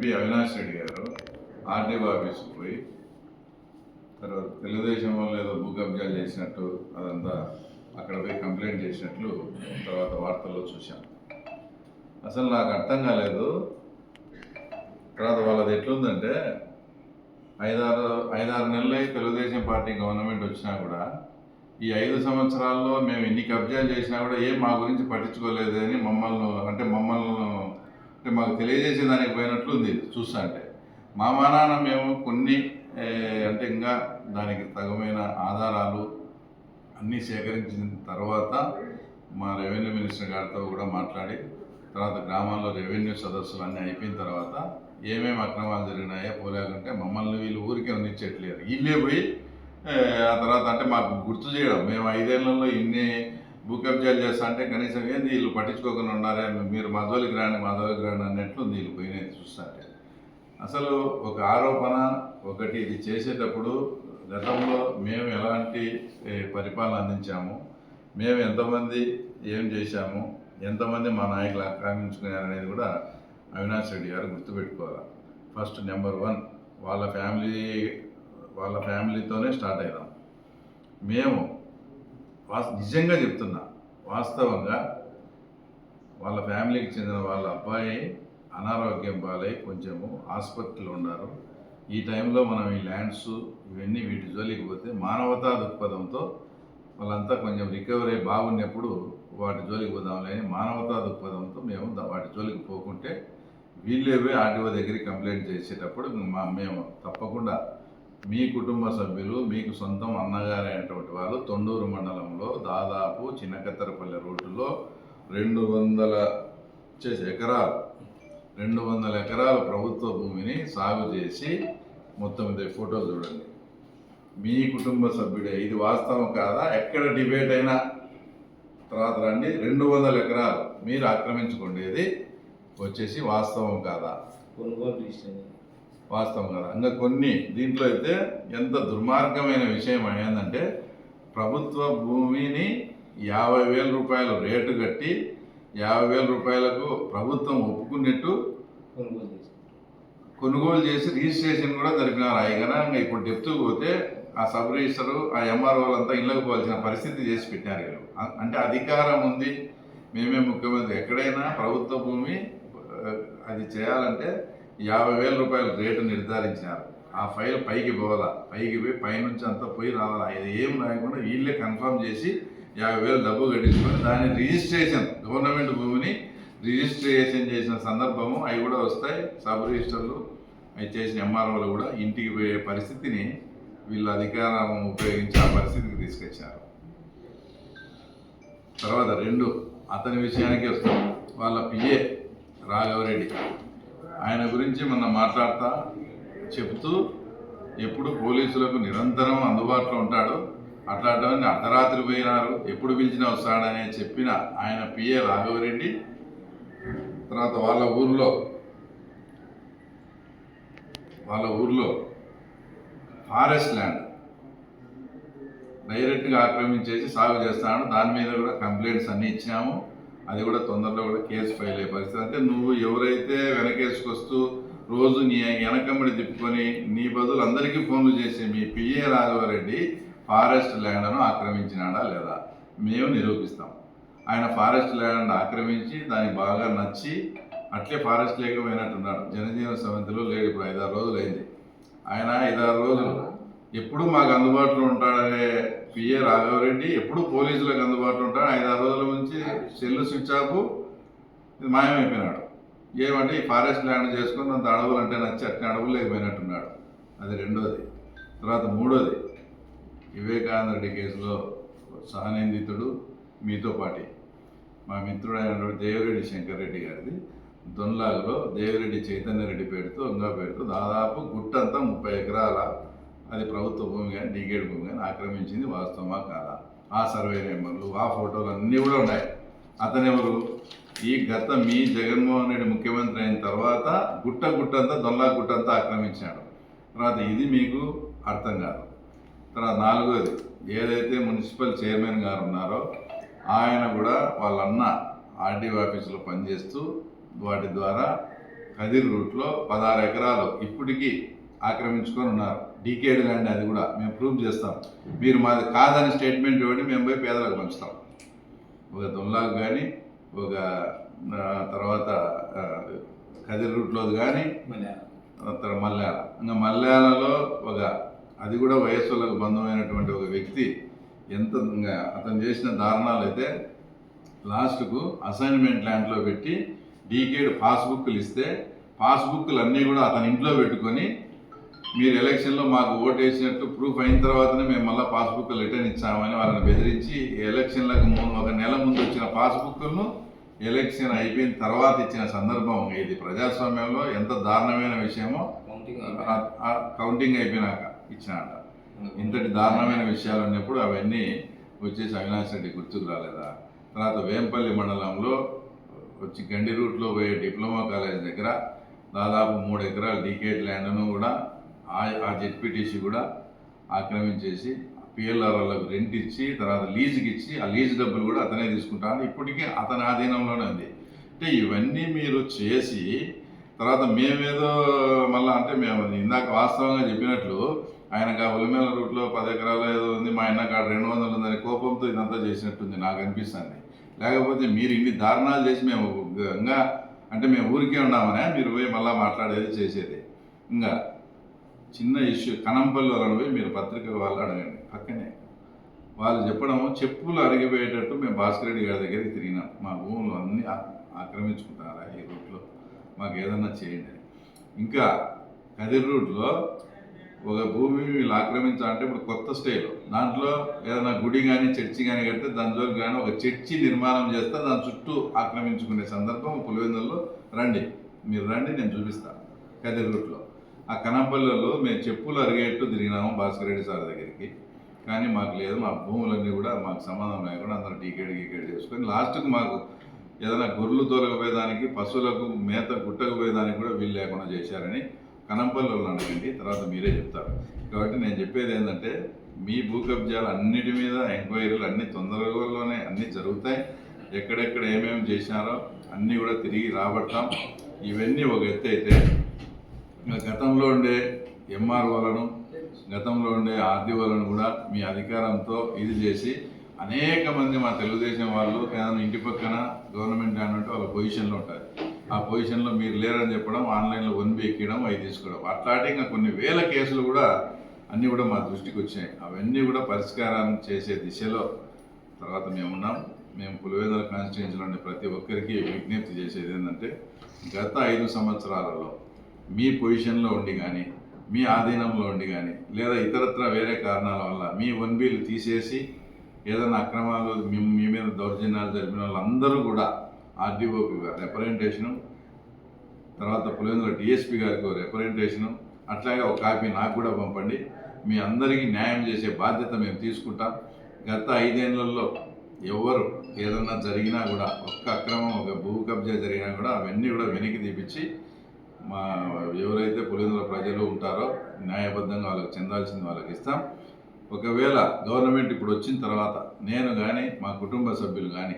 MP Avinash Reddy గారు RDO ఆఫీస్కి పోయి తర్వాత తెలుగుదేశం వాళ్ళు ఏదో భూ కబ్జాలు చేసినట్టు అదంతా అక్కడ పోయి కంప్లైంట్ చేసినట్లు తర్వాత వార్తల్లో చూశాం. అసలు నాకు అర్థం కాలేదు. తర్వాత వాళ్ళది ఎట్లుందంటే ఐదారు నెలలై తెలుగుదేశం పార్టీ గవర్నమెంట్ వచ్చినా కూడా ఈ 5 సంవత్సరాల్లో మేము ఎన్ని కబ్జాలు చేసినా కూడా ఏం మా గురించి పట్టించుకోలేదు అని మమ్మల్ని మాకు తెలియజేసేదానికి పోయినట్లు ఉంది చూస్తా. అంటే మా మానాన మేము కొన్ని అంటే ఇంకా దానికి తగమైన ఆధారాలు అన్నీ సేకరించిన తర్వాత మా రెవెన్యూ మినిస్టర్ గారితో కూడా మాట్లాడి తర్వాత గ్రామాల్లో రెవెన్యూ సదస్సులు అన్నీ అయిపోయిన తర్వాత ఏమేమి అక్రమాలు జరిగినాయో పోలేకుంటే మమ్మల్ని వీళ్ళు ఊరికే ఉండిచ్చేట్లేరు. వీళ్ళే పోయి ఆ తర్వాత అంటే మాకు గుర్తు చేయడం, మేము 5 ఏళ్లలో ఇన్ని భూ కబ్జాలు చేస్తా అంటే కనీసం ఏంది వీళ్ళు పట్టించుకోకుండా ఉన్నారే, మీరు మా జోలికి రాండి అన్నట్లు వీళ్ళు పోయినది చూస్తుంటే అసలు ఒక ఆరోపణ ఒకటి ఇది చేసేటప్పుడు గతంలో మేము ఎలాంటి పరిపాలన అందించాము, మేము ఎంతమంది ఏం చేశాము, ఎంతమంది మా నాయకులు ఆక్రమించుకున్నారనేది కూడా అవినాష్ రెడ్డి గారు గుర్తుపెట్టుకోవాలి. ఫస్ట్ నెంబర్ 1 వాళ్ళ ఫ్యామిలీతోనే స్టార్ట్ అయినాం. మేము నిజంగా చెప్తున్నా, వాస్తవంగా వాళ్ళ ఫ్యామిలీకి చెందిన వాళ్ళ అబ్బాయి అనారోగ్యం పాలై కొంచెము ఆసుపత్రిలో ఉన్నారు. ఈ టైంలో మనం ఈ ల్యాండ్స్ ఇవన్నీ వీటి జోలికి పోతే మానవతా దృక్పథంతో వాళ్ళంతా కొంచెం రికవరీ బాగున్నప్పుడు వాటి జోలికి పోదాంలే అని మానవతా దృక్పథంతో మేము వాటి జోలికి పోకుంటే వీళ్ళే పోయి ఆర్టీఓ దగ్గరికి కంప్లైంట్ చేసేటప్పుడు మేము తప్పకుండా మీ కుటుంబ సభ్యులు మీకు సొంతం అన్నగారైనటువంటి వాళ్ళు తొండూరు మండలంలో దాదాపు చిన్నకత్తరపల్లి రోడ్డులో 200 ఎకరాల ప్రభుత్వ భూమిని సాగు చేసి మొత్తం ఇదే ఫోటో చూడండి, మీ కుటుంబ సభ్యుడే. ఇది వాస్తవం కాదా? ఎక్కడ డిబేట్ అయినా తర్వాత రండి. 200 ఎకరాలు మీరు ఆక్రమించుకునేది వచ్చేసి వాస్తవం కాదా? వాస్తవం కదా. ఇంకా కొన్ని దీంట్లో అయితే ఎంత దుర్మార్గమైన విషయం ఏంటంటే ప్రభుత్వ భూమిని 50,000 రూపాయలు రేటు కట్టి 50,000 రూపాయలకు ప్రభుత్వం ఒప్పుకున్నట్టు కొనుగోలు చేసి రిజిస్ట్రేషన్ కూడా జరిపినారు. అయినా ఇంకా ఇప్పుడు డెప్త్ పోతే ఆ సబ్ రిజిస్టరు ఆ ఎంఆర్ఓలంతా ఇళ్ళకు పోవాల్సిన పరిస్థితి చేసి పెట్టారు వీళ్ళు. అంటే అధికారం ఉంది, మేమే ముఖ్యమంత్రి. ఎక్కడైనా ప్రభుత్వ భూమి అది చేయాలంటే 50,000 రూపాయలు రేటు నిర్ధారించినారు. ఆ ఫైల్ పైకి పోవాలా, పైకి పోయి పైనుంచి అంతా పోయి రావాలా. ఇది ఏం రాయకుండా వీళ్ళే కన్ఫర్మ్ చేసి 50,000 డబ్బు కట్టించుకొని దాని రిజిస్ట్రేషన్, గవర్నమెంట్ భూమిని రిజిస్ట్రేషన్ చేసిన సందర్భము అవి కూడా వస్తాయి. సబ్ రిజిస్టర్లు అవి చేసిన ఎంఆర్ఓలు కూడా ఇంటికి పోయే పరిస్థితిని వీళ్ళ అధికారం ఉపయోగించి ఆ పరిస్థితికి తీసుకొచ్చారు. తర్వాత 2 అతని విషయానికి వస్తాం. వాళ్ళ పిఏ రాఘవరెడ్డి, ఆయన గురించి మొన్న మాట్లాడుతూ చెప్తూ ఎప్పుడు పోలీసులకు నిరంతరం అందుబాటులో ఉంటాడు, అట్లాంటివన్నీ అర్ధరాత్రి పోయినారు, ఎప్పుడు పిలిచినా వస్తాడనే చెప్పిన ఆయన పిఏ రాఘవరెడ్డి తర్వాత వాళ్ళ ఊర్లో ఫారెస్ట్ ల్యాండ్ డైరెక్ట్గా ఆక్రమించేసి సాగు చేస్తాను. దాని మీద కూడా కంప్లైంట్స్ అన్నీ ఇచ్చినాము. అది కూడా తొందరలో కూడా కేసు ఫైల్ అయ్యే పరిస్థితి. అంటే నువ్వు ఎవరైతే వెనకేసుకొస్తూ రోజు నీ వెనకమ్మడి తిప్పుకొని నీ బదులు అందరికీ ఫోన్లు చేసి మీ పిఏ రాఘవరెడ్డి ఫారెస్ట్ ల్యాండ్ను ఆక్రమించినాడా లేదా మేము నిరూపిస్తాం. ఆయన ఫారెస్ట్ ల్యాండ్ ఆక్రమించి దానికి బాగా నచ్చి అట్లే ఫారెస్ట్ లేకపోయినట్టున్నాడు. జనజీవన సమితిలో లేడు. ఇప్పుడు 5-6 రోజులు అయింది. ఆయన 5-6 రోజులు ఎప్పుడు మాకు అందుబాటులో ఉంటాడనే పిఏ రాఘవరెడ్డి ఎప్పుడు పోలీసులకు అందుబాటులో ఉంటాడు. 5-6 రోజుల నుంచి సెల్లు స్విచ్ ఆఫ్ మాయమైపోయినాడు. ఏమంటే ఈ ఫారెస్ట్ ల్యాండ్ చేసుకుని అంత అడవులు అంటే నచ్చి అట్నే అడవులు లేకపోయినట్టున్నాడు. అది 2వది. తర్వాత 3వది, వివేకానంద రెడ్డి కేసులో సహనిందితుడు మీతో పాటి మా మిత్రుడైనటువంటి దేవిరెడ్డి శంకర్ రెడ్డి గారిది దొన్లాగులో దేవిరెడ్డి చైతన్య రెడ్డి పేరుతో దాదాపు గుట్టంతా 30 ఎకరాల అది ప్రభుత్వ భూమి కానీ డిగేడ్ భూమి కానీ ఆక్రమించింది వాస్తవమా కాదా? ఆ సర్వే నెంబర్లు ఆ ఫోటోలు అన్నీ కూడా ఉన్నాయి. అతనెవరు? ఈ మీ జగన్మోహన్ రెడ్డి ముఖ్యమంత్రి అయిన తర్వాత గుట్టంతా గుట్టంతా ఆక్రమించాడు. తర్వాత ఇది మీకు అర్థం కాదు. తర్వాత 4వది, ఏదైతే మున్సిపల్ చైర్మన్ గారు ఉన్నారో ఆయన కూడా వాళ్ళన్న ఆర్డీఓ ఆఫీసులో పనిచేస్తూ వాటి ద్వారా కదిర్ రూట్లో 16 ఎకరాలు ఇప్పటికీ ఆక్రమించుకొని ఉన్నారు. డీకేడ్ ల్యాండ్, అది కూడా మేము ప్రూవ్ చేస్తాం. మీరు మాది కాదని స్టేట్మెంట్ ఇవ్వండి, మేము పోయి పేదలకు పంచుతాం. ఒక దొల్లాకు కానీ, ఒక తర్వాత కదిర్ రూట్లోది కానీ, మల్యాల, ఇంకా మల్యాలలో ఒక అది కూడా వయస్సులకు బంధమైనటువంటి ఒక వ్యక్తి ఎంత అతను చేసిన దారుణాలు అయితే లాస్ట్కు అసైన్మెంట్ ల్యాండ్లో పెట్టి డీకేడ్ పాస్బుక్లు ఇస్తే పాస్బుక్లు అన్నీ కూడా అతని ఇంట్లో పెట్టుకొని మీరు ఎలక్షన్లో మాకు ఓటు వేసినట్టు ప్రూఫ్ అయిన తర్వాతనే మేము మళ్ళీ పాస్బుక్లు రిటర్న్ ఇచ్చామని వాళ్ళని బెదిరించి ఎలక్షన్లకు ఒక నెల ముందు వచ్చిన పాస్బుక్లను ఎలక్షన్ అయిపోయిన తర్వాత ఇచ్చిన సందర్భం ఇది. ప్రజాస్వామ్యంలో ఎంత దారుణమైన విషయమో కౌంటింగ్ అయిపోయినాక ఇచ్చినట. ఇంతటి దారుణమైన విషయాలు ఉన్నప్పుడు అవన్నీ వచ్చేసి అవినాష్ రెడ్డి గుర్తుకు రాలేదా? తర్వాత వేంపల్లి మండలంలో వచ్చి గండి రూట్లో పోయే డిప్లొమా కాలేజ్ దగ్గర దాదాపు 3 ఎకరాల డీకేడ్ ల్యాండ్ను కూడా ఆ జెడ్పీటీసీ కూడా ఆక్రమించేసి పిఎల్ఆర్లకు రెంట్ ఇచ్చి తర్వాత లీజుకి ఇచ్చి ఆ లీజు డబ్బులు కూడా అతనే తీసుకుంటాను. ఇప్పటికీ అతని ఆధీనంలోనే ఉంది. అంటే ఇవన్నీ మీరు చేసి తర్వాత మేమేదో మళ్ళీ అంటే మేము ఇందాక వాస్తవంగా చెప్పినట్లు ఆయనకు ఆ ఉలిమేల రూట్లో 10 ఎకరాలు ఏదో ఉంది, మా ఆయన కాడ 200 ఉందని కోపంతో ఇదంతా చేసినట్టుంది నాకు అనిపిస్తుంది. లేకపోతే మీరు ఇన్ని దారుణాలు చేసి మేము ఇంకా అంటే మేము ఊరికే ఉన్నామనే మీరు పోయి మళ్ళీ మాట్లాడేది చేసేది. ఇంకా చిన్న ఇష్యూ కనంపల్లి వాళ్ళని పోయి మీరు పత్రిక వాళ్ళు అడగండి, పక్కనే వాళ్ళు చెప్పడం చెప్పులు అరిగిపోయేటట్టు మేము భాస్కర్ రెడ్డి గారి దగ్గరికి తిరిగినాం. మా భూములు అన్నీ ఆక్రమించుకుంటారా ఈ రూట్లో, మాకు ఏదన్నా చేయండి. ఇంకా కదిర్ రూట్లో ఒక భూమి వీళ్ళు ఆక్రమించాలంటే ఇప్పుడు కొత్త స్టైల్ దాంట్లో ఏదైనా గుడి కానీ చర్చి కానీ కడితే దాని జోలికి కానీ ఒక చర్చి నిర్మాణం చేస్తే దాని చుట్టూ ఆక్రమించుకునే సందర్భం పులివెందుల్లో రండి, మీరు రండి, నేను చూపిస్తాను. కదిర్ రూట్లో ఆ కనంపల్లిలో మేము చెప్పులు అరిగేట్టు తిరిగినాము భాస్కర్ రెడ్డి సార్ దగ్గరికి, కానీ మాకు లేదు. మా భూములన్నీ కూడా మాకు సంబంధం లేకుండా అందరూ గీకేడ్ చేసుకొని లాస్ట్కు మాకు ఏదైనా గొర్రెలు తోలకపోయేదానికి పశువులకు మేత గుట్టకపోయేదానికి కూడా వీలు లేకుండా చేశారని కనంపల్లి వాళ్ళు అడగండి, తర్వాత మీరే చెప్తారు. కాబట్టి నేను చెప్పేది ఏంటంటే మీ భూ కబ్జాలు అన్నిటి మీద ఎంక్వైరీలు అన్ని తొందరలోనే అన్నీ జరుగుతాయి. ఎక్కడెక్కడ ఏమేమి చేసినారో అన్నీ కూడా తిరిగి రాబడతాం. ఇవన్నీ ఒక ఎత్తు అయితే గతంలో ఉండే ఎంఆర్ఓలను గతంలో ఉండే ఆర్డీఓలను కూడా మీ అధికారంతో ఇది చేసి అనేక మంది మా తెలుగుదేశం వాళ్ళు ఏదైనా ఇంటి పక్కన గవర్నమెంట్ ల్యాండ్ వాళ్ళ పొజిషన్లో ఉంటారు. ఆ పొజిషన్లో మీరు లేరని చెప్పడం, ఆన్లైన్లో 1B ఎక్కడం, అవి తీసుకోవడం, అట్లాంటి ఇంకా కొన్ని వేల కేసులు కూడా అన్నీ కూడా మా దృష్టికి వచ్చాయి. అవన్నీ కూడా పరిష్కారం చేసే దిశలో తర్వాత మేమున్నాం. మేము పులివెందుల కాన్స్టిట్యున్సీలో ఉండే ప్రతి ఒక్కరికి విజ్ఞప్తి చేసేది ఏంటంటే గత 5 సంవత్సరాలలో మీ పొజిషన్లో ఉండి కానీ మీ ఆధీనంలో ఉండి కానీ లేదా ఇతరత్ర వేరే కారణాల వల్ల మీ 1Bలు తీసేసి ఏదైనా అక్రమాలు మీ మీద దౌర్జన్యాలు జరిపిన వాళ్ళందరూ కూడా ఆర్డీఓకి రిప్రజెంటేషను, తర్వాత పులివెందుల డిఎస్పీ గారికి రిప్రజెంటేషను, అట్లాగే ఒక కాపీ నాకు కూడా పంపండి. మీ అందరికీ న్యాయం చేసే బాధ్యత మేము తీసుకుంటాం. గత 5 ఏళ్లలో ఎవరు ఏదన్నా జరిగినా కూడా ఒక్క అక్రమం ఒక భూ కబ్జా జరిగినా కూడా అవన్నీ కూడా వెనక్కి తీపిచ్చి మా ఎవరైతే పులివెందుల ప్రజలు ఉంటారో న్యాయబద్ధంగా వాళ్ళకి చెందాల్సింది వాళ్ళకి ఇస్తాం. ఒకవేళ గవర్నమెంట్ ఇప్పుడు వచ్చిన తర్వాత నేను కానీ మా కుటుంబ సభ్యులు కానీ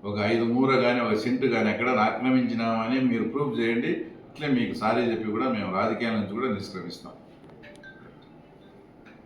ఒక 5 మూర కానీ ఒక సెంటు కానీ ఎక్కడ ఆక్రమించినామని మీరు ప్రూఫ్ చేయండి. ఇట్లే మీకు సారీ చెప్పి కూడా మేము రాజకీయాల నుంచి కూడా నిష్క్రమిస్తాం.